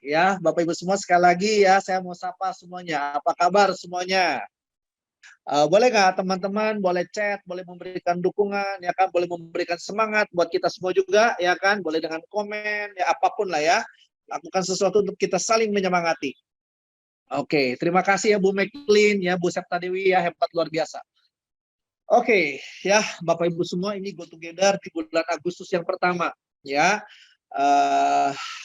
ya Bapak Ibu semua, sekali lagi ya saya mau sapa semuanya. Apa kabar semuanya? Boleh nggak teman-teman, boleh chat, boleh memberikan dukungan, ya kan, boleh memberikan semangat buat kita semua juga, ya kan, boleh dengan komen, ya apapun lah ya. Lakukan sesuatu untuk kita saling menyemangati. Oke, terima kasih ya Bu Meklin, ya Bu Septa Dewi, ya hebat luar biasa. Oke, ya Bapak Ibu semua, ini Go Together di bulan Agustus yang pertama, ya.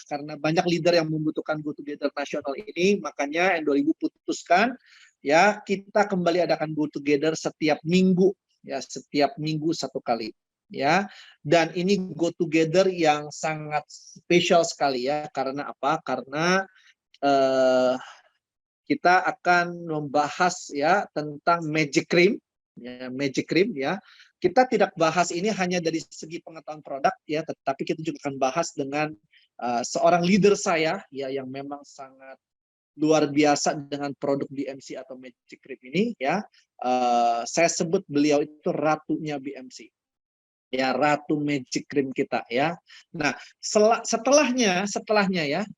Karena banyak leader yang membutuhkan Go Together nasional ini, makanya N2000 putuskan ya kita kembali adakan Go Together setiap minggu, ya setiap minggu satu kali, ya. Dan ini Go Together yang sangat spesial sekali ya, karena apa? Karena kita akan membahas ya tentang Magic Cream, ya, Magic Cream ya. Kita tidak bahas ini hanya dari segi pengetahuan produk ya, tetapi kita juga akan bahas dengan seorang leader saya ya yang memang sangat luar biasa dengan produk BMC atau Magic Cream ini ya. Saya sebut beliau itu ratunya BMC. Ya, Ratu Magic Cream kita ya. Nah, setelahnya ya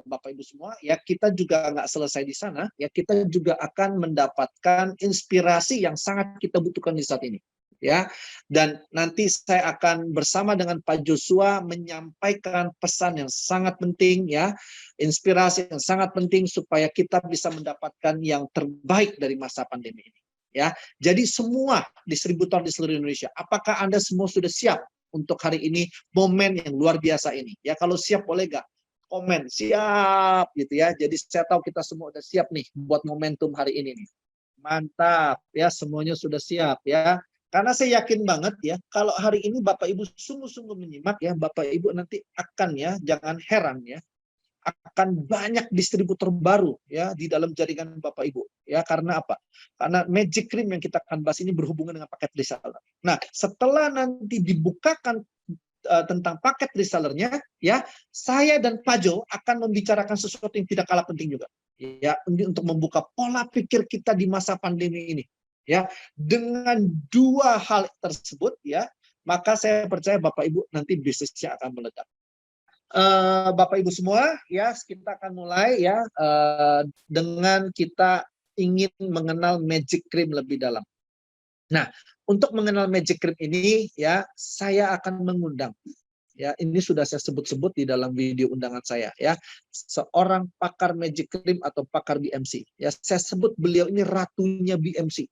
Bapak Ibu semua ya, kita juga nggak selesai di sana ya, kita juga akan mendapatkan inspirasi yang sangat kita butuhkan di saat ini ya. Dan nanti saya akan bersama dengan Pak Joshua menyampaikan pesan yang sangat penting ya, inspirasi yang sangat penting supaya kita bisa mendapatkan yang terbaik dari masa pandemi ini. Ya, jadi semua distributor di seluruh Indonesia, apakah Anda semua sudah siap untuk hari ini, momen yang luar biasa ini? Ya, kalau siap boleh nggak komen siap gitu ya. Jadi saya tahu kita semua udah siap nih buat momentum hari ini nih. Mantap ya, semuanya sudah siap ya. Karena saya yakin banget ya, kalau hari ini Bapak Ibu sungguh-sungguh menyimak ya, Bapak Ibu nanti akan ya, jangan heran ya, akan banyak distributor baru ya di dalam jaringan Bapak Ibu ya. Karena apa? Karena Magic Cream yang kita akan bahas ini berhubungan dengan paket reseller. Nah, setelah nanti dibukakan tentang paket resellernya ya, saya dan Pak Jo akan membicarakan sesuatu yang tidak kalah penting juga ya, untuk membuka pola pikir kita di masa pandemi ini ya. Dengan dua hal tersebut ya, maka saya percaya Bapak Ibu nanti bisnisnya akan meledak. Bapak Ibu semua ya, kita akan mulai ya dengan kita ingin mengenal Magic Cream lebih dalam. Nah, untuk mengenal Magic Cream ini ya, saya akan mengundang ya, ini sudah saya sebut-sebut di dalam video undangan saya ya, seorang pakar Magic Cream atau pakar BMC ya. Saya sebut beliau ini ratunya BMC.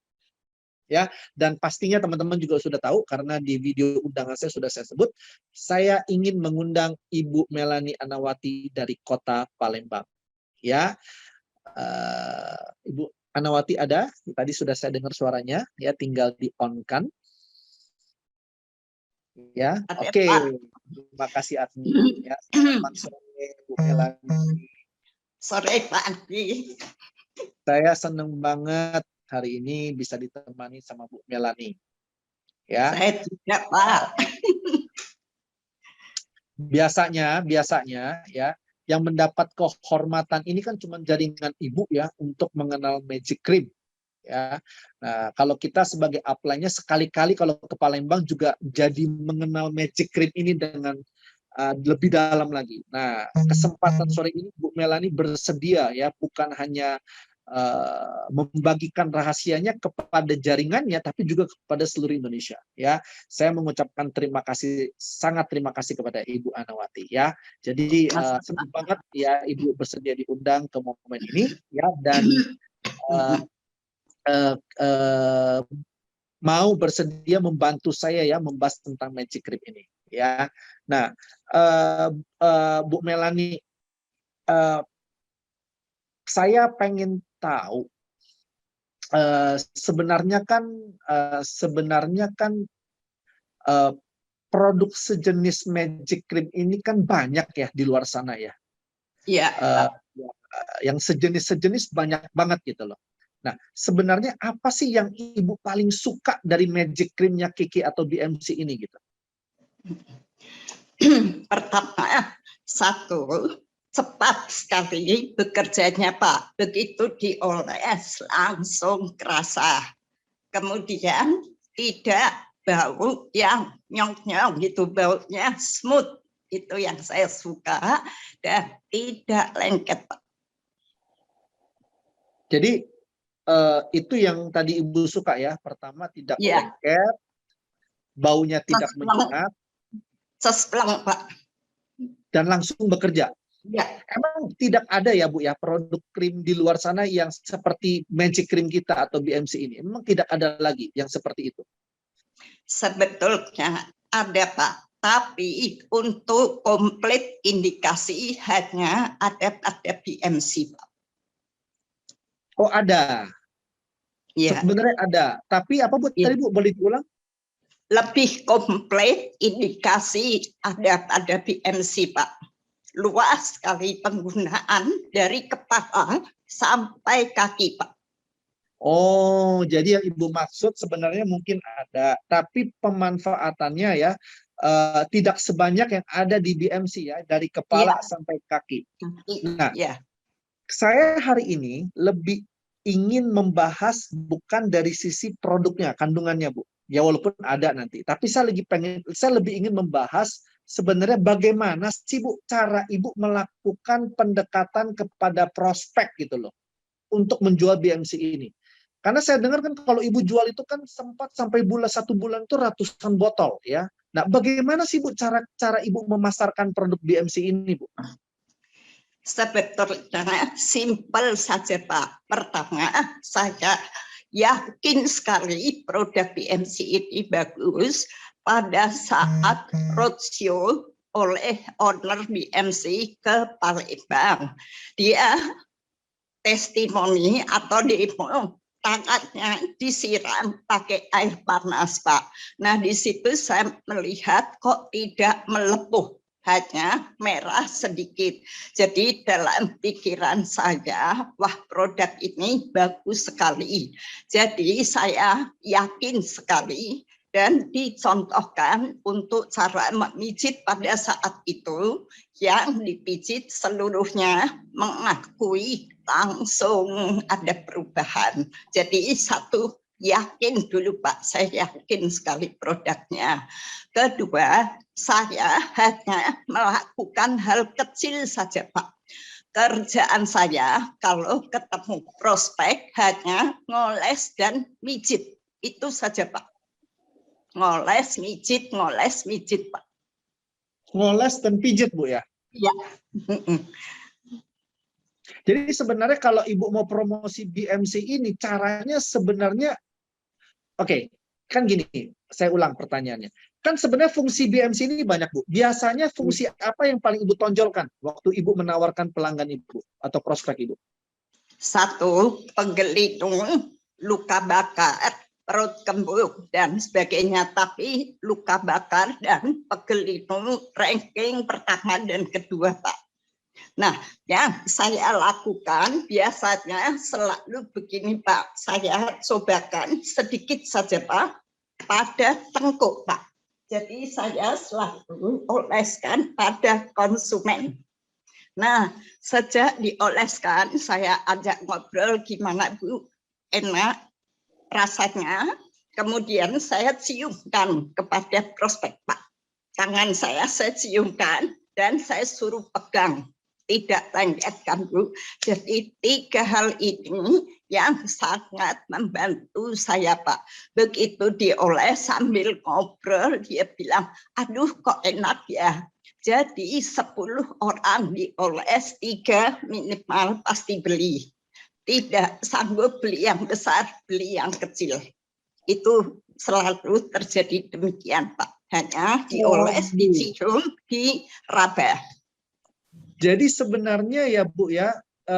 Ya, dan pastinya teman-teman juga sudah tahu karena di video undangan saya sudah saya sebut, saya ingin mengundang Ibu Melani Anawati dari Kota Palembang. Ya, Ibu Anawati ada, tadi sudah saya dengar suaranya, ya tinggal di on kan. Ya, oke. Terima kasih Admi. Ya, selamat sore Bu Melani. Sore Pak Andi. Saya senang banget hari ini bisa ditemani sama Bu Melani. Ya. Saya juga, Pak. Biasanya ya, yang mendapat kehormatan ini kan cuma jaringan Ibu ya untuk mengenal Magic Cream. Ya. Nah, kalau kita sebagai upline-nya sekali-kali kalau ke Palembang juga jadi mengenal Magic Cream ini dengan lebih dalam lagi. Nah, kesempatan sore ini Bu Melani bersedia ya, bukan hanya membagikan rahasianya kepada jaringannya, tapi juga kepada seluruh Indonesia. Ya, saya mengucapkan terima kasih, sangat terima kasih kepada Ibu Anawati. Ya, jadi senang banget ya Ibu bersedia diundang ke momen ini. Ya, dan mau bersedia membantu saya ya membahas tentang Magic Cream ini. Ya, nah Bu Melani, saya pengen tahu sebenarnya kan produk sejenis Magic Cream ini kan banyak ya di luar sana ya. Iya. Yang sejenis banyak banget gitu loh. Nah, sebenarnya apa sih yang Ibu paling suka dari Magic Cream-nya Kiki atau BMC ini gitu? Pertama, satu, cepat sekali bekerjanya Pak. Begitu dioles langsung kerasa. Kemudian tidak bau yang nyong-nyong gitu, baunya smooth. Itu yang saya suka dan tidak lengket, Pak. Jadi itu yang tadi Ibu suka ya. Pertama tidak Ya, lengket, baunya tidak menyengat, sespleng, Pak. dan langsung bekerja. Ya, Emang tidak ada ya Bu ya produk krim di luar sana yang seperti Magic Cream kita atau BMC ini? Memang tidak ada lagi yang seperti itu? sebetulnya ada, Pak. Tapi untuk komplit indikasi hanya ada pada BMC, Pak. Oh ada, Ya, sebenarnya ada. Tapi apa Bu ya. tadi Bu, boleh diulang? Lebih komplit indikasi ada pada BMC, Pak. Luas sekali penggunaan dari kepala sampai kaki, Pak. Oh, jadi yang Ibu maksud sebenarnya mungkin ada, tapi pemanfaatannya ya tidak sebanyak yang ada di BMC ya, dari kepala Ya, sampai kaki. Nah, ya. saya hari ini lebih ingin membahas bukan dari sisi produknya, kandungannya Bu. Ya walaupun ada nanti, tapi saya lebih ingin membahas sebenarnya bagaimana sih Bu cara Ibu melakukan pendekatan kepada prospek gitu loh untuk menjual BMC ini. Karena saya dengar kan kalau Ibu jual itu kan sempat sampai satu bulan itu ratusan botol ya. Nah, bagaimana sih Bu cara Ibu memasarkan produk BMC ini Bu? Sebetulnya simpel saja, Pak. Pertama, saya yakin sekali produk BMC ini bagus pada saat roadshow oleh owner BMC ke Palembang. Dia testimoni atau demo tangannya disiram pakai air panas, Pak. Nah, di situ saya melihat kok tidak melepuh, hanya merah sedikit. Jadi dalam pikiran saya, wah produk ini bagus sekali. Jadi saya yakin sekali dan dicontohkan untuk cara memijit pada saat itu, yang dipijit seluruhnya mengakui langsung ada perubahan. Jadi satu, yakin dulu Pak, saya yakin sekali produknya. Kedua, saya hanya melakukan hal kecil saja Pak. Kerjaan saya kalau ketemu prospek hanya ngoles dan mijit. Itu saja Pak. Ngoles, mijit, Pak. Ngoles dan pijit Bu ya? Iya. Jadi sebenarnya kalau Ibu mau promosi BMC ini, caranya sebenarnya, oke, kan gini, saya ulang pertanyaannya. Kan sebenarnya fungsi BMC ini banyak Bu. Biasanya fungsi apa yang paling Ibu tonjolkan waktu Ibu menawarkan pelanggan Ibu atau prospek Ibu? Satu, penggelitung, luka bakar, perut kembung, dan sebagainya. Tapi luka bakar dan penggelitung ranking pertama dan kedua, Pak. Nah, yang saya lakukan biasanya selalu begini, Pak. Saya cobakan sedikit saja, Pak, pada tengkuk, Pak. Jadi saya selalu oleskan pada konsumen. Nah, sejak dioleskan, saya ajak ngobrol gimana Bu, enak rasanya. Kemudian saya ciumkan kepada prospek Pak. Tangan saya ciumkan dan saya suruh pegang. Tidak lengket Bu. Jadi 3 hal ini yang sangat membantu saya Pak. Begitu dioles sambil ngobrol, dia bilang, aduh kok enak ya. Jadi 10 orang dioles, 3 minimal pasti beli. Tidak sanggup beli yang besar, beli yang kecil. Itu selalu terjadi demikian Pak. Hanya dioles, dicium, diraba. Jadi sebenarnya ya Bu ya,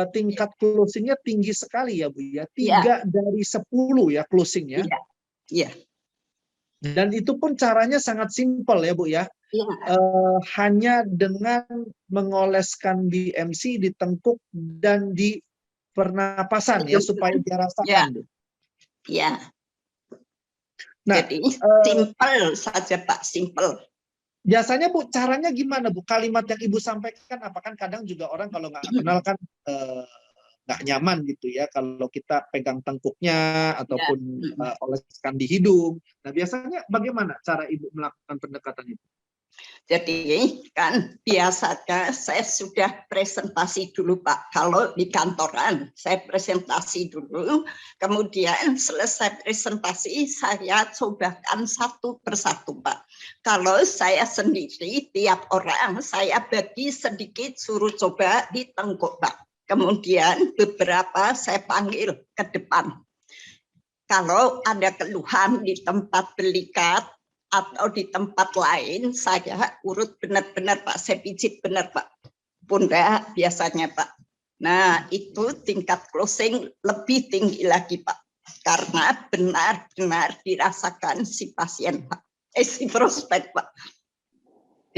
tingkat closingnya tinggi sekali ya Bu ya. 3 dari 10 ya closingnya. Iya. Dan itu pun caranya sangat simpel ya Bu ya. Hanya dengan mengoleskan BMC di tengkuk dan di pernapasan ya supaya dia rasakan. Ya. Nah, jadi simpel saja Pak, simpel. Biasanya Bu, caranya gimana Bu? Kalimat yang Ibu sampaikan, apa kan kadang juga orang kalau nggak kenal kan nggak nyaman gitu ya kalau kita pegang tengkuknya ataupun oleskan di hidung. Nah biasanya bagaimana cara Ibu melakukan pendekatan itu? Jadi kan biasanya saya sudah presentasi dulu Pak. Kalau di kantoran saya presentasi dulu, kemudian selesai presentasi saya cobakan satu persatu Pak. Kalau saya sendiri tiap orang saya bagi sedikit suruh coba di tengkuk Pak. Kemudian beberapa saya panggil ke depan. Kalau ada keluhan di tempat belikat atau di tempat lain, saya urut benar-benar Pak, saya pijit benar Pak, pundak biasanya Pak. Nah itu tingkat closing lebih tinggi lagi Pak, karena benar-benar dirasakan si pasien Pak, si prospek Pak.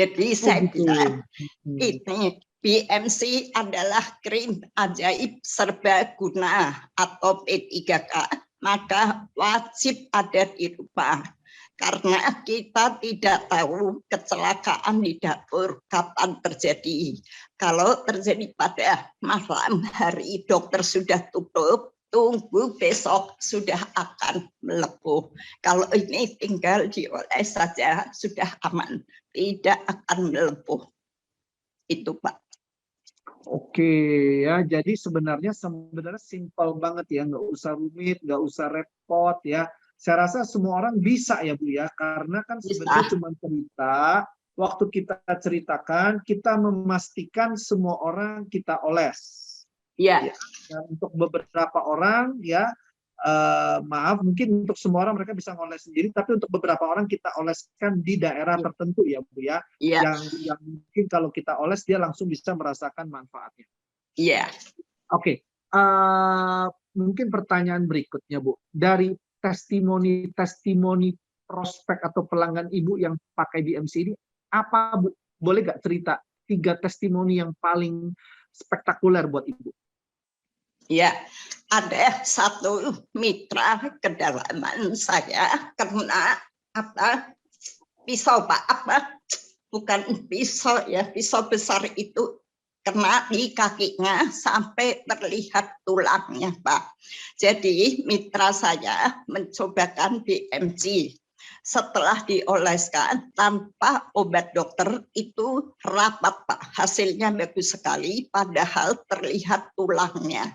Jadi saya bilang ini BMC adalah krim ajaib serbaguna atau P3K, maka wajib ada di rumah. Karena kita tidak tahu kecelakaan di dapur kapan terjadi. Kalau terjadi pada malam hari dokter sudah tutup, tunggu besok sudah akan melepuh. Kalau ini tinggal dioles saja sudah aman, tidak akan melepuh. Itu Pak. Oke ya, jadi sebenarnya simpel banget ya, nggak usah rumit, nggak usah repot ya. Saya rasa semua orang bisa ya Bu ya, karena kan sebenarnya cuma cerita, waktu kita ceritakan, kita memastikan semua orang kita oles. Iya. Ya. Dan untuk beberapa orang ya, maaf mungkin untuk semua orang mereka bisa ngoles sendiri, tapi untuk beberapa orang kita oleskan di daerah tertentu ya Bu ya, yang mungkin kalau kita oles dia langsung bisa merasakan manfaatnya. Iya. Oke, mungkin pertanyaan berikutnya Bu, dari testimoni prospek atau pelanggan Ibu yang pakai BMC ini, apa Bu? Boleh nggak cerita 3 testimoni yang paling spektakuler buat Ibu? Ya, ada satu mitra kedalaman saya kena pisau Pak, bukan pisau ya, pisau besar itu kena di kakinya sampai terlihat tulangnya Pak. Jadi mitra saya mencobakan BMC. Setelah dioleskan tanpa obat dokter itu rapat Pak. Hasilnya bagus sekali padahal terlihat tulangnya.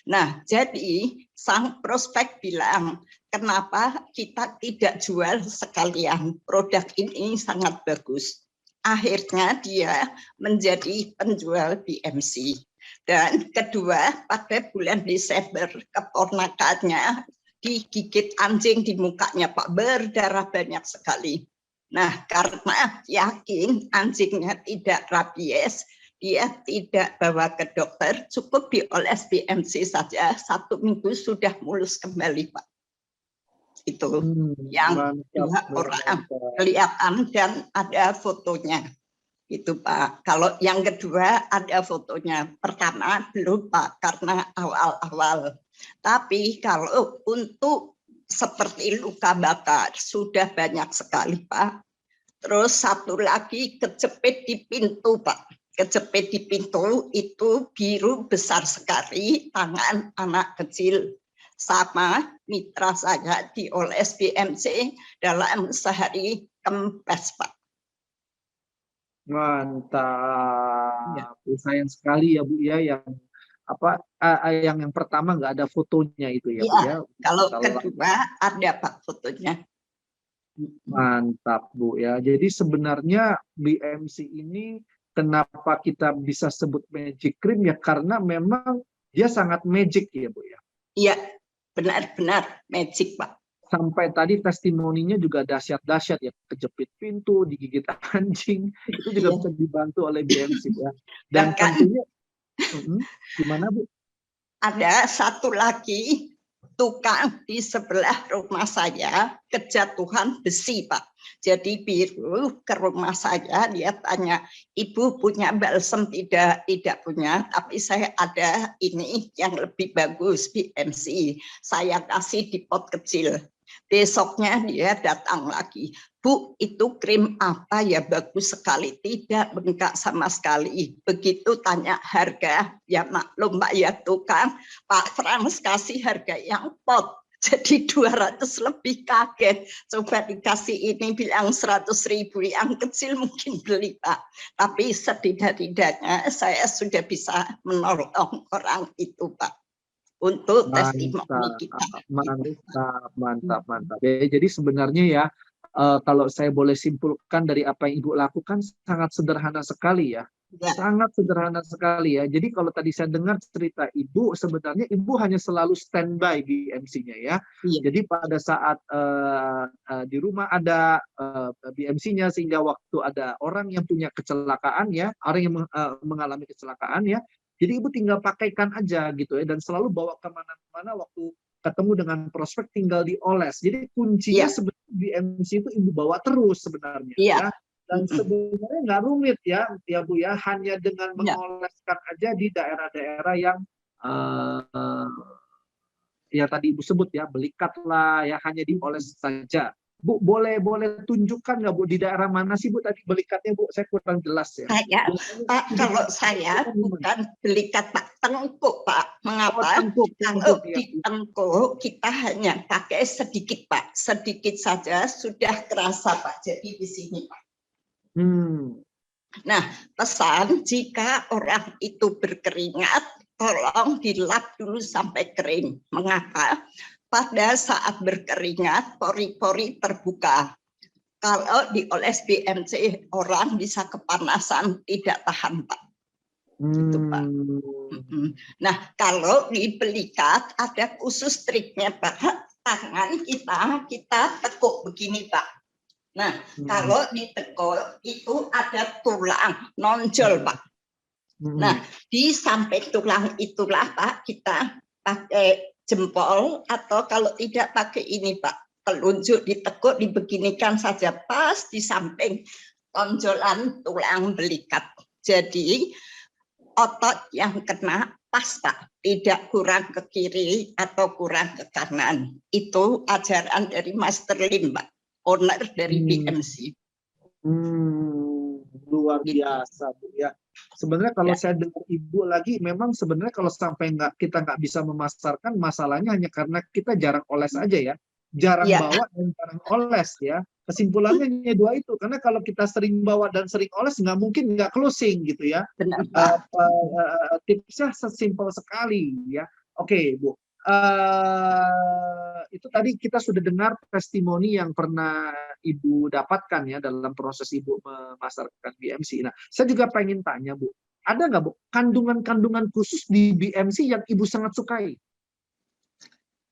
Nah, jadi sang prospek bilang, kenapa kita tidak jual sekalian? Produk ini sangat bagus. Akhirnya dia menjadi penjual BMC. Dan kedua, pada bulan Desember keponakannya digigit anjing di mukanya Pak, berdarah banyak sekali. Nah, karena yakin anjingnya tidak rabies, dia tidak bawa ke dokter, cukup dioles BMC saja, 1 minggu sudah mulus kembali Pak. Itu yang dua orang kelihatan dan ada fotonya. Itu Pak. Kalau yang kedua ada fotonya. Pertama belum Pak, karena awal-awal. Tapi kalau untuk seperti luka bakar sudah banyak sekali Pak. Terus satu lagi kejepit di pintu Pak. Kejepit di pintu itu biru besar sekali, tangan anak kecil. Sama mitra saya dioles BMC dalam sehari kempes Pak. Mantap. Sayang sekali ya Bu ya, yang pertama nggak ada fotonya itu ya Bu ya. Kalau kedua ada Pak fotonya. Mantap Bu ya. Jadi sebenarnya BMC ini kenapa kita bisa sebut magic cream ya, karena memang dia sangat magic ya Bu ya. Iya, benar-benar magic Pak. Sampai tadi testimoninya juga dahsyat-dahsyat ya, kejepit pintu, digigit anjing, itu juga bisa dibantu oleh BMC ya. Dan tentunya gimana Bu? Ada satu lagi tukang di sebelah rumah saya kejatuhan besi Pak. Jadi biru ke rumah saya, dia tanya, Ibu punya balsem? Tidak punya, tapi saya ada ini yang lebih bagus BMC, saya kasih di pot kecil. Besoknya dia datang lagi, Bu, itu krim apa ya, bagus sekali, tidak bengkak sama sekali. Begitu tanya harga, ya maklum Pak ya tukang, Pak Frans kasih harga yang pot, Jadi 200 lebih kaget. Coba dikasih ini bilang 100.000, yang kecil mungkin beli Pak. Tapi setidak-tidaknya saya sudah bisa menolong orang itu Pak. Untuk testimoni kita. Mantap. Ya, jadi sebenarnya ya, kalau saya boleh simpulkan dari apa yang Ibu lakukan sangat sederhana sekali ya. Ya. Sangat sederhana sekali ya. Jadi kalau tadi saya dengar cerita Ibu, sebenarnya Ibu hanya selalu standby di BMC-nya ya. Iya. Jadi pada saat di rumah ada BMC-nya, sehingga waktu ada orang yang punya kecelakaan ya, orang yang mengalami kecelakaan ya, jadi Ibu tinggal pakaikan aja gitu ya, dan selalu bawa kemana-mana waktu ketemu dengan prospek tinggal dioles. Jadi kuncinya sebenarnya BMC itu Ibu bawa terus sebenarnya ya. Dan sebenarnya nggak rumit ya Bu ya, hanya dengan mengoleskan aja di daerah-daerah yang ya tadi Ibu sebut ya, belikat lah ya, hanya dioles saja. Bu, boleh tunjukkan nggak Bu, di daerah mana sih Bu tadi belikatnya Bu? Saya kurang jelas ya. Pak, kalau saya bukan belikat Pak, tengkuk Pak. Mengapa? Kalau di tengkuk kita hanya pakai sedikit Pak, sedikit saja sudah kerasa Pak. Jadi di sini Pak. Nah, pesan jika orang itu berkeringat, tolong dilap dulu sampai kering. Mengapa? Pada saat berkeringat, pori-pori terbuka. Kalau dioles BMC, orang bisa kepanasan, tidak tahan, Pak. Itu, Pak. Nah, kalau di belikat, ada khusus triknya, Pak. Tangan kita tekuk begini, Pak. Nah, kalau ditekuk, itu ada tulang, nonjol, Pak. Nah, di samping tulang itulah, Pak, kita pakai jempol, atau kalau tidak pakai ini Pak, telunjuk ditekuk, dibeginikan saja pas di samping tonjolan tulang belikat. Jadi otot yang kena pas Pak, tidak kurang ke kiri atau kurang ke kanan. Itu ajaran dari Master Lim Pak, owner dari BMC. Luar biasa Bu ya. Sebenarnya kalau saya dengar Ibu lagi, memang sebenarnya kalau sampai kita nggak bisa memasarkan, masalahnya hanya karena kita jarang oles aja ya, jarang bawa dan jarang oles ya. Kesimpulannya hanya dua itu, karena kalau kita sering bawa dan sering oles, nggak mungkin nggak closing gitu ya. Tipsnya sesimpel sekali ya. Oke Bu. Itu tadi kita sudah dengar testimoni yang pernah Ibu dapatkan ya dalam proses Ibu memasarkan BMC. Nah, saya juga pengen tanya Bu, ada nggak Bu kandungan-kandungan khusus di BMC yang Ibu sangat sukai?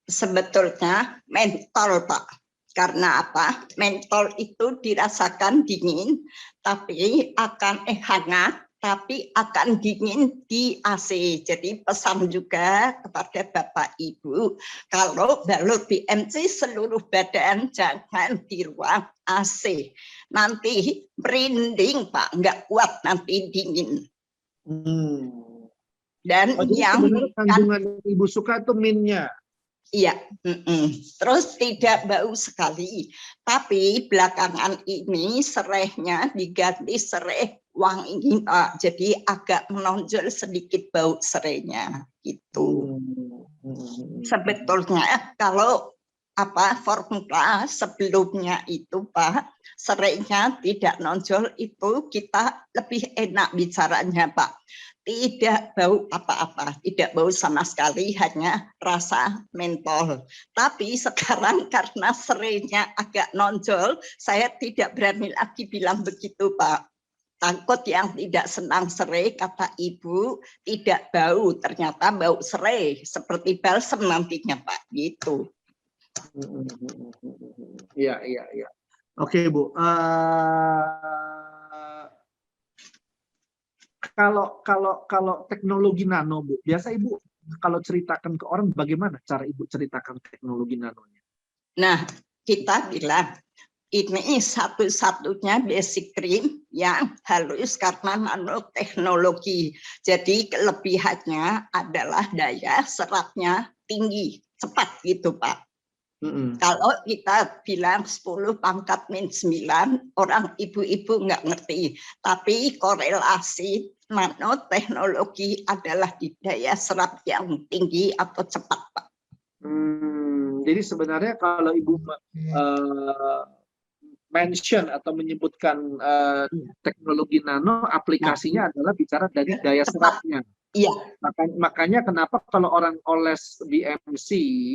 Sebetulnya mentol Pak. Karena apa? Mentol itu dirasakan dingin, tapi akan hangat, tapi akan dingin di AC. Jadi pesan juga kepada Bapak Ibu, kalau balut BMC seluruh badan jangan di ruang AC. Nanti merinding Pak, nggak kuat nanti dingin. Dan yang kandungan Ibu suka itu minnya. Iya, terus tidak bau sekali. Tapi belakangan ini serehnya diganti sereh wangi Pak. Jadi agak menonjol sedikit bau serehnya gitu. Sebetulnya kalau formula sebelumnya itu Pak, serehnya tidak nonjol, itu kita lebih enak bicaranya Pak. Tidak bau apa-apa, tidak bau sama sekali, hanya rasa mentol. Tapi sekarang karena serenya agak nonjol, saya tidak berani lagi bilang begitu Pak. Takut yang tidak senang serai, kata Ibu, tidak bau, ternyata bau serai, seperti balsem nantinya Pak, gitu. Iya. Oke Bu. Kalau teknologi nano Bu, biasa Ibu kalau ceritakan ke orang bagaimana cara Ibu ceritakan teknologi nanonya? Nah, kita bilang ini satu-satunya basic cream yang halus karena nanoteknologi. Jadi kelebihannya adalah daya serapnya tinggi, cepat gitu Pak. Kalau kita bilang 10 pangkat -9, orang ibu-ibu nggak ngerti. Tapi korelasi nanoteknologi adalah di daya serap yang tinggi atau cepat, Pak. Jadi sebenarnya kalau Ibu mention atau menyebutkan teknologi nano, aplikasinya adalah bicara dari daya tepat. serapnya. Iya, Makanya kenapa kalau orang oles BMC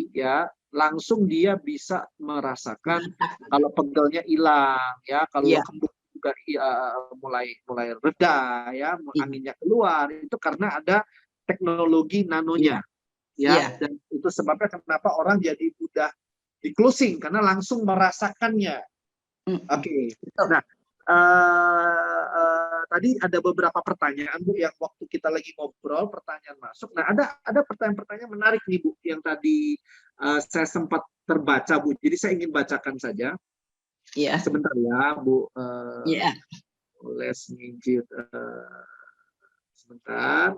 ya langsung dia bisa merasakan kalau pegelnya hilang ya, kalau iya, kembung juga mulai reda ya, iya, anginnya keluar, itu karena ada teknologi iya, nanonya iya. ya, dan itu sebabnya kenapa orang jadi mudah di closing karena langsung merasakannya. Oke. Betul. Nah, tadi ada beberapa pertanyaan Bu yang waktu kita lagi ngobrol pertanyaan masuk. Nah, ada pertanyaan-pertanyaan menarik nih Bu yang tadi saya sempat terbaca Bu. Jadi saya ingin bacakan saja. Iya, Sebentar ya Bu. iya. Les ngijit. Sebentar.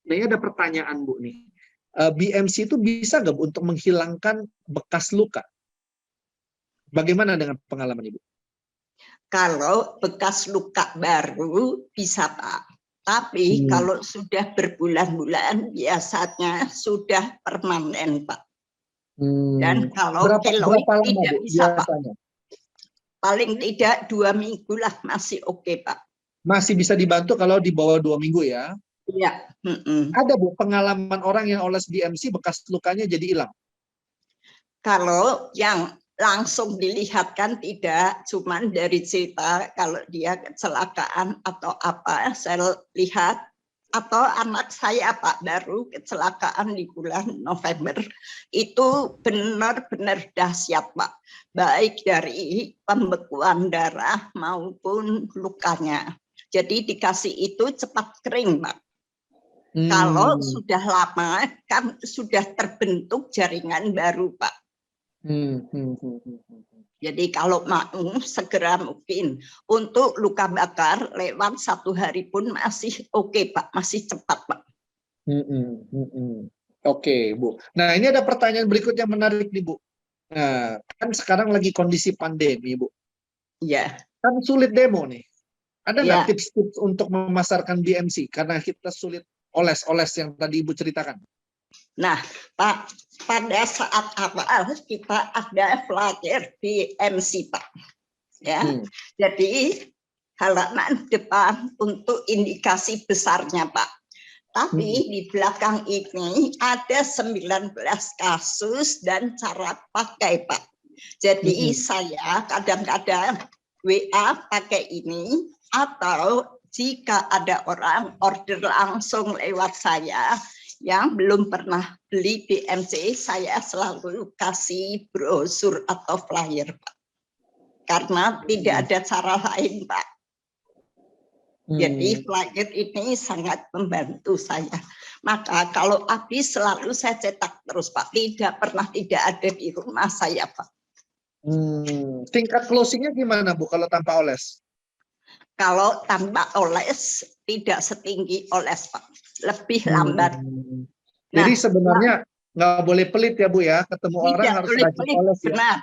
Nah, ini ada pertanyaan Bu nih. BMC itu bisa nggak Bu untuk menghilangkan bekas luka? Bagaimana dengan pengalaman Ibu? Kalau bekas luka baru bisa Pak. Tapi kalau sudah berbulan-bulan biasanya sudah permanen Pak. Dan kalau keloid berapa lama tidak Bu bisa Pak. biasanya? Paling tidak 2 minggu lah masih oke Pak. Masih bisa dibantu kalau di bawah 2 minggu ya? Iya. Ada Bu pengalaman orang yang oles BMC bekas lukanya jadi hilang? Kalau yang langsung dilihatkan tidak, cuman dari cerita kalau dia kecelakaan atau apa, saya lihat, atau anak saya Pak baru kecelakaan di bulan November, itu benar-benar dahsyat Pak, baik dari pembekuan darah maupun lukanya. Jadi dikasih itu cepat kering Pak. Kalau sudah lama kan sudah terbentuk jaringan baru Pak. Jadi kalau mau segera mungkin untuk luka bakar lewat 1 hari pun masih oke Pak, masih cepat Pak. Oke Bu. Nah ini ada pertanyaan berikutnya menarik nih Bu. Nah kan sekarang lagi kondisi pandemi Bu. Iya. Kan sulit demo nih. Ada nggak Ya. tips-tips untuk memasarkan BMC karena kita sulit oles-oles yang tadi Ibu ceritakan? Nah Pak, pada saat awal kita ada flyer BMC Pak. Ya. Jadi halaman depan untuk indikasi besarnya Pak. Tapi di belakang ini ada 19 kasus dan cara pakai Pak. Jadi saya kadang-kadang WA pakai ini atau jika ada orang order langsung lewat saya yang belum pernah beli BMC, saya selalu kasih brosur atau flyer Pak. Karena tidak ada cara lain Pak. Jadi flyer ini sangat membantu saya. Maka kalau habis selalu saya cetak terus Pak. Tidak pernah tidak ada di rumah saya Pak. Tingkat closingnya gimana Bu kalau tanpa oles? Kalau tanpa oles tidak setinggi oles Pak. Lebih lambat. Jadi sebenarnya nggak boleh pelit ya Bu ya, ketemu orang harus rajin oles ya. Benar.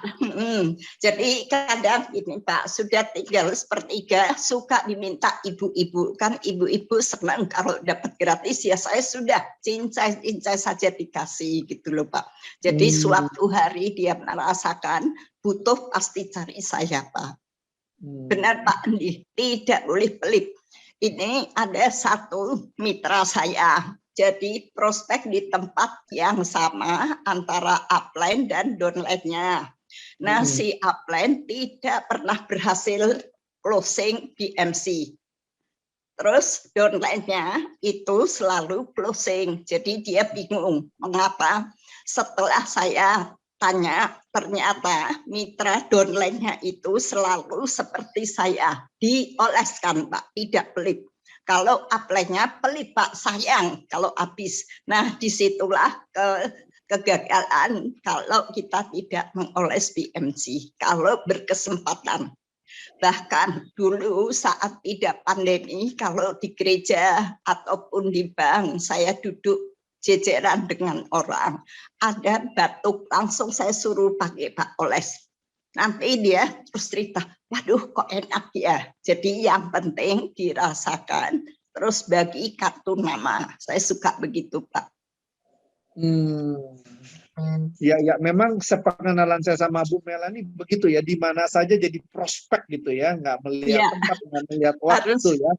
Jadi kadang ini Pak, sudah tinggal sepertiga suka diminta ibu-ibu, kan ibu-ibu senang kalau dapat gratis ya saya sudah cincai saja dikasih gitu loh Pak. Jadi suatu hari dia merasakan butuh pasti cari saya Pak. Benar Pak Andi, tidak boleh pelit. Ini ada satu mitra saya. Jadi prospek di tempat yang sama antara upline dan downline-nya. Nah, si upline tidak pernah berhasil closing BMC. Terus downline-nya itu selalu closing. Jadi dia bingung mengapa setelah saya tanya ternyata mitra downline-nya itu selalu seperti saya, dioleskan Pak, tidak pelit. Kalau upline-nya pelit Pak, sayang kalau habis. Nah disitulah kegagalan kalau kita tidak mengoles BMC, kalau berkesempatan. Bahkan dulu saat tidak pandemi, kalau di gereja ataupun di bank, saya duduk jejeran dengan orang, ada batuk, langsung saya suruh pakai Pak oles. Nanti dia terus cerita, waduh kok enak ya. Jadi yang penting dirasakan, terus bagi kartu nama. Saya suka begitu Pak. Ya, ya, memang sepengenalan saya sama Bu Melani begitu ya, di mana saja jadi prospek gitu ya, nggak melihat Iya, tempat, nggak melihat harus. waktu ya.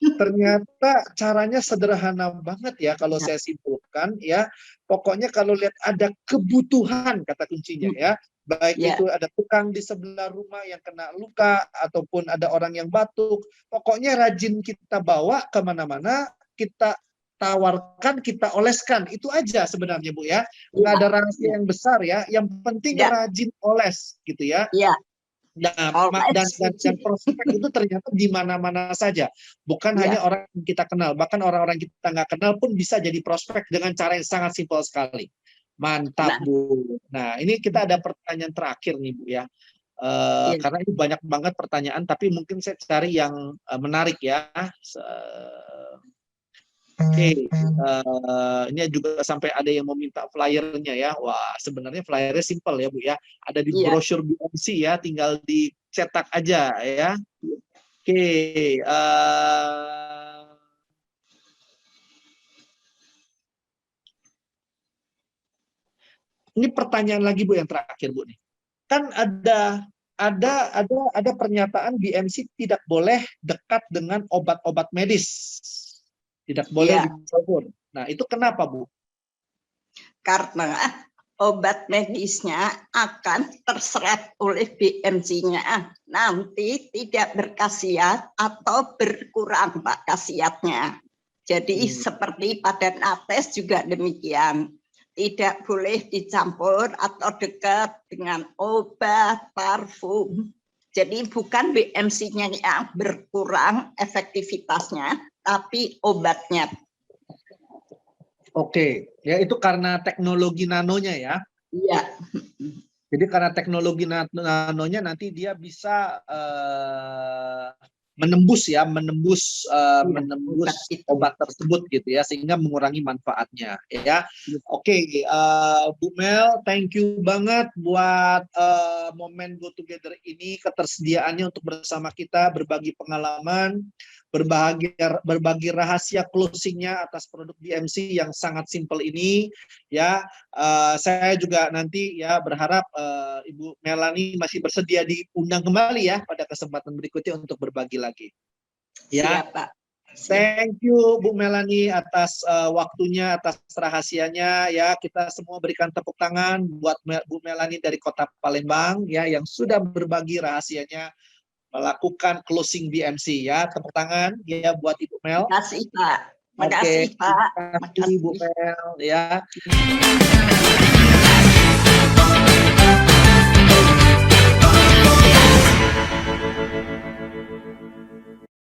Ternyata caranya sederhana banget ya kalau Ya, saya simpulkan ya. Pokoknya kalau lihat ada kebutuhan kata kuncinya ya. Baik ya, itu ada tukang di sebelah rumah yang kena luka ataupun ada orang yang batuk. Pokoknya rajin kita bawa kemana-mana, kita tawarkan, kita oleskan. Itu aja sebenarnya Bu ya. Nggak ya, ada rahasia ya, yang besar ya. Yang penting ya, rajin oles gitu ya. ya. Nah, Oleh dan setuju. prospek itu ternyata di mana-mana saja, bukan hanya Ya, orang yang kita kenal, bahkan orang-orang kita nggak kenal pun bisa jadi prospek dengan cara yang sangat simpel sekali. Mantap, benar. Bu. Nah, ini kita ada pertanyaan terakhir nih, Bu ya. Ya, Karena ini banyak banget pertanyaan, tapi mungkin saya cari yang menarik ya. Oke, ini juga sampai ada yang mau minta flyernya ya. Wah, sebenarnya flyernya simpel ya Bu ya. Ada di ya. brosur BMC ya, tinggal dicetak aja ya. Oke, ini pertanyaan lagi Bu yang terakhir Bu nih. Kan ada pernyataan BMC tidak boleh dekat dengan obat-obat medis. Tidak boleh Iya, dicampur. Nah, itu kenapa Bu? karena obat medisnya akan terserap oleh BMC-nya. Nanti tidak berkhasiat atau berkurang Pak khasiatnya. Jadi seperti pada nates juga demikian. Tidak boleh dicampur atau dekat dengan obat, parfum. Jadi bukan BMC-nya yang berkurang efektivitasnya, tapi obatnya. Oke, ya itu karena teknologi nanonya ya. Iya. Jadi karena teknologi nanonya nanti dia bisa menembus obat tersebut gitu ya, sehingga mengurangi manfaatnya ya. Oke, Bu Mel, thank you banget buat momen Go Together ini, ketersediaannya untuk bersama kita berbagi pengalaman, berbagi rahasia closingnya atas produk BMC yang sangat simpel ini ya. Saya juga nanti ya berharap Ibu Melani masih bersedia diundang kembali ya pada kesempatan berikutnya untuk berbagi lagi. Ya, siap, Pak. thank you Bu Melani atas waktunya, atas rahasianya ya. Kita semua berikan tepuk tangan buat Bu Melani dari Kota Palembang ya yang sudah berbagi rahasianya melakukan closing BMC ya. Tepuk tangan ya buat Ibu Mel. Terima kasih Pak. Oke, Makasih Pak. terima kasih Bu Mel ya.